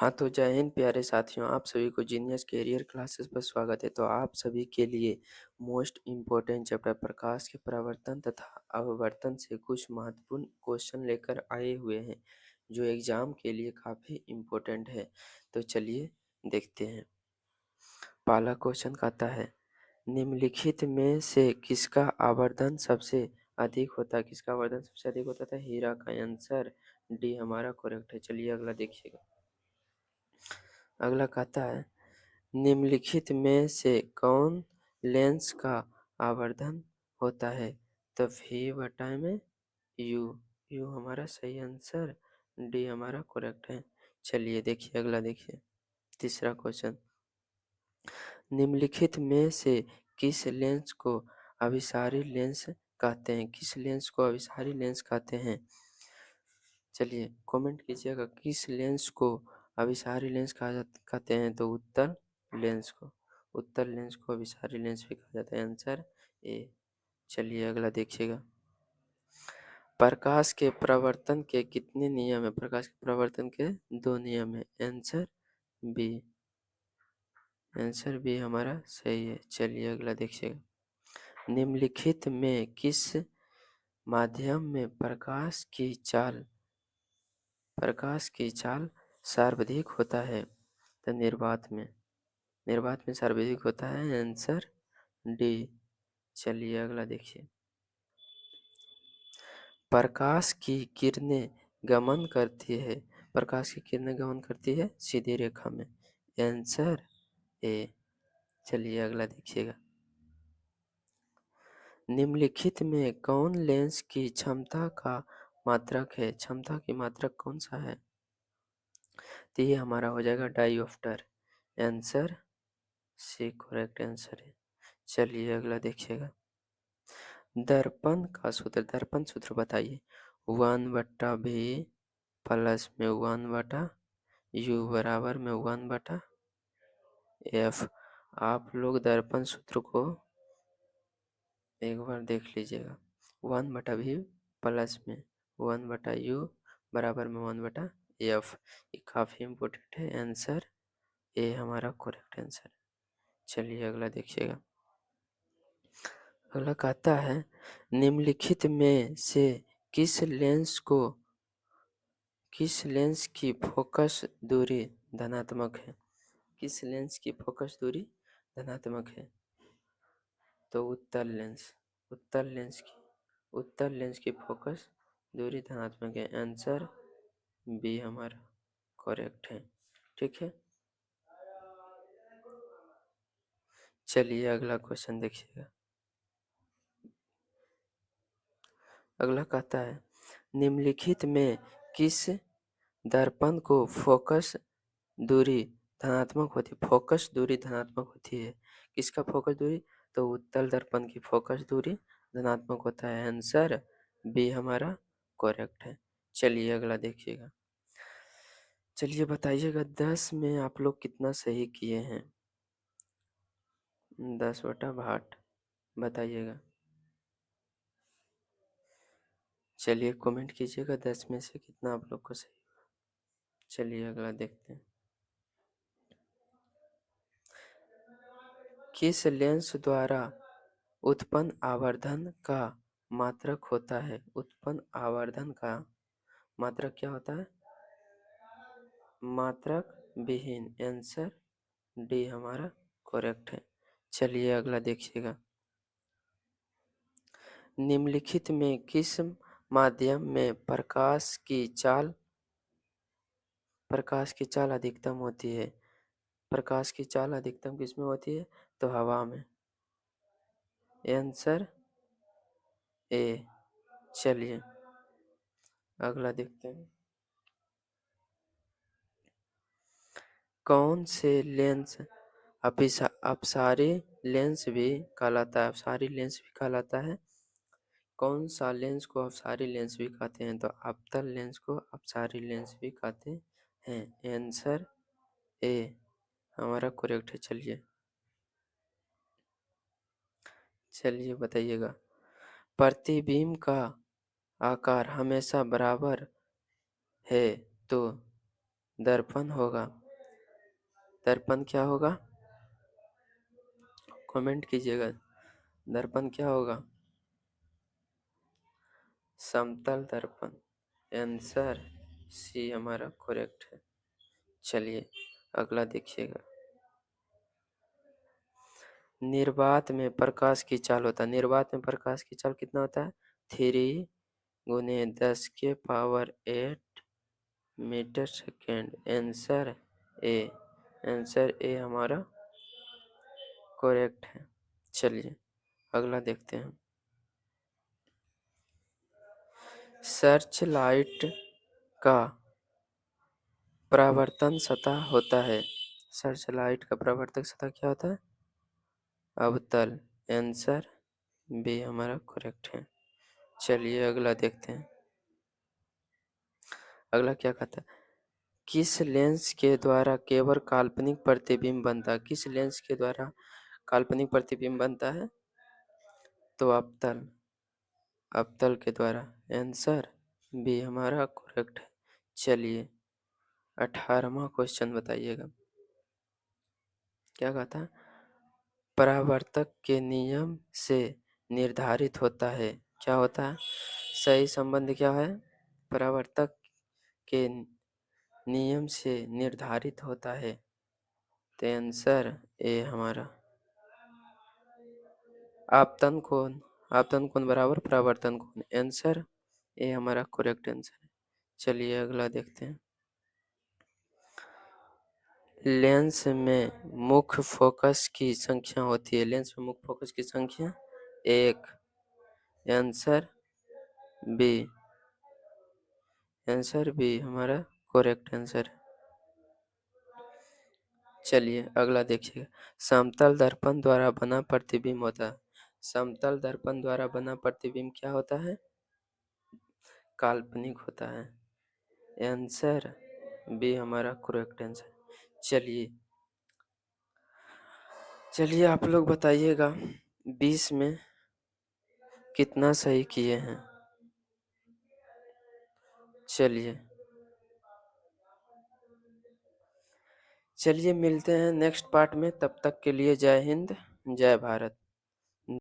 हाँ, तो जय हिंद प्यारे साथियों, आप सभी को जीनियस कैरियर क्लासेस पर स्वागत है। तो आप सभी के लिए मोस्ट इम्पोर्टेंट चैप्टर प्रकाश के प्रवर्तन तथा अपवर्तन से कुछ महत्वपूर्ण क्वेश्चन लेकर आए हुए हैं, जो एग्जाम के लिए काफ़ी इम्पोर्टेंट है। तो चलिए देखते हैं। पहला क्वेश्चन कहता है, निम्नलिखित में से किसका आवर्धन सबसे अधिक होता है? किसका आवर्धन सबसे अधिक होता था? हीरा का। आंसर डी हमारा करेक्ट है। चलिए अगला देखिएगा। अगला कहता है, निम्नलिखित में से कौन लेंस का आवर्धन होता है? तो V बटा में U। U हमारा सही आंसर, डी हमारा करेक्ट है। चलिए देखिए अगला देखिए। तीसरा क्वेश्चन, निम्नलिखित में से किस लेंस को अभिसारी लेंस कहते हैं? किस लेंस को अभिसारी लेंस कहते हैं? चलिए कमेंट कीजिएगा, किस लेंस को अभिसारी लेंस कहते हैं? तो उत्तल लेंस को। उत्तल लेंस को अभिसारी लेंस भी कहा जाता है। Answer A. चलिए अगला देखिएगा। प्रकाश के प्रवर्तन के कितने नियम है? प्रकाश के प्रवर्तन के 2 नियम है। Answer B. आंसर बी हमारा सही है। चलिए अगला देखिएगा। निम्नलिखित में किस माध्यम में प्रकाश की चाल सर्वाधिक होता है? तो निर्वात में। निर्वात में सर्वाधिक होता है। Answer D. चलिए अगला देखिए। प्रकाश की किरणें गमन करती है। प्रकाश की किरणें गमन करती है सीधी रेखा में। Answer A. चलिए अगला देखिएगा। निम्नलिखित में कौन लेंस की क्षमता का मात्रक है? क्षमता की मात्रक कौन सा है? तो ये हमारा हो जाएगा dioptre. Answer C correct answer है। चलिए अगला देखिएगा। दर्पण सूत्र बताइए। 1/v प्लस में 1/u बराबर में 1/f। आप लोग दर्पण सूत्र को एक बार देख लीजिएगा। 1/v प्लस में 1/u बराबर में 1/f। ये काफ़ी इम्पोर्टेंट है। आंसर ए हमारा करेक्ट आंसर। चलिए अगला देखिएगा। अगला कहता है, निम्नलिखित में से किस लेंस की फोकस दूरी धनात्मक है? किस लेंस की फोकस दूरी धनात्मक है? तो उत्तल लेंस की फोकस दूरी धनात्मक है। आंसर बी हमारा करेक्ट है। ठीक है। चलिए अगला क्वेश्चन देखिएगा। अगला कहता है, निम्नलिखित में किस दर्पण को फोकस दूरी धनात्मक होती है? फोकस दूरी धनात्मक होती है। किसका फोकस दूरी? तो उत्तल दर्पण की फोकस दूरी धनात्मक होता है। आंसर बी हमारा करेक्ट है। चलिए अगला देखिएगा। चलिए बताइएगा 10 में आप लोग कितना सही किए हैं? 10/8 बताइएगा। चलिए कमेंट कीजिएगा 10 में से कितना आप लोग को सही हुआ। चलिए अगला देखते हैं। किस लेंस द्वारा उत्पन्न आवर्धन का मात्रक होता है? उत्पन्न आवर्धन का मात्रक क्या होता है? मात्रक विहीन। आंसर डी हमारा करेक्ट है। चलिए अगला देखिएगा। निम्नलिखित में किस माध्यम में प्रकाश की चाल अधिकतम होती है? प्रकाश की चाल अधिकतम किसमें होती है? तो हवा में। Answer A. चलिए अगला देखते हैं। कौन से लेंस अपसारी लेंस भी कहलाता है? अपसारी लेंस भी कहलाता है। कौन सा लेंस को अपसारी लेंस भी कहते हैं? तो अवतल लेंस को अपसारी लेंस भी कहते हैं। आंसर ए हमारा करेक्ट है। चलिए बताइएगा। प्रतिबिंब का आकार हमेशा बराबर है तो दर्पण होगा। दर्पण क्या होगा? कमेंट कीजिएगा। दर्पण क्या होगा? समतल दर्पण। आंसर सी हमारा करेक्ट है। चलिए अगला देखिएगा। निर्वात में प्रकाश की चाल होता है। निर्वात में प्रकाश की चाल कितना होता है? 3 × 10⁸ मीटर सेकेंड। आंसर ए हमारा करेक्ट है। चलिए अगला देखते हैं। सर्च लाइट का परावर्तन सतह होता है। सर्च लाइट का परावर्तक सतह क्या होता है? अवतल। आंसर बी हमारा करेक्ट है। चलिए अगला देखते हैं। अगला क्या कहता है? किस लेंस के द्वारा केवल काल्पनिक प्रतिबिंब बनता है? किस लेंस के द्वारा काल्पनिक प्रतिबिंब बनता है? तो अवतल। अवतल के द्वारा। आंसर बी हमारा करेक्ट है। चलिए 18वां क्वेश्चन बताइएगा। क्या कहता है? परावर्तक के नियम से निर्धारित होता है। क्या होता है? सही संबंध क्या है? परावर्तक के नियम से निर्धारित होता है। तो आंसर ए हमारा आपतन कोण। आपतन कोण बराबर परावर्तन कोण। आंसर ए हमारा करेक्ट आंसर है। चलिए अगला देखते हैं। लेंस में मुख्य फोकस की संख्या होती है। लेंस में मुख्य फोकस की संख्या 1। Answer B. आंसर बी हमारा करेक्ट आंसर है। चलिए अगला देखिए। समतल दर्पण द्वारा बना प्रतिबिंब होता है। समतल दर्पण द्वारा बना प्रतिबिंब क्या होता है? काल्पनिक होता है। आंसर बी हमारा करेक्ट आंसर। चलिए चलिए आप लोग बताइएगा 20 में कितना सही किए हैं। चलिए चलिए मिलते हैं नेक्स्ट पार्ट में। तब तक के लिए जय हिंद जय भारत।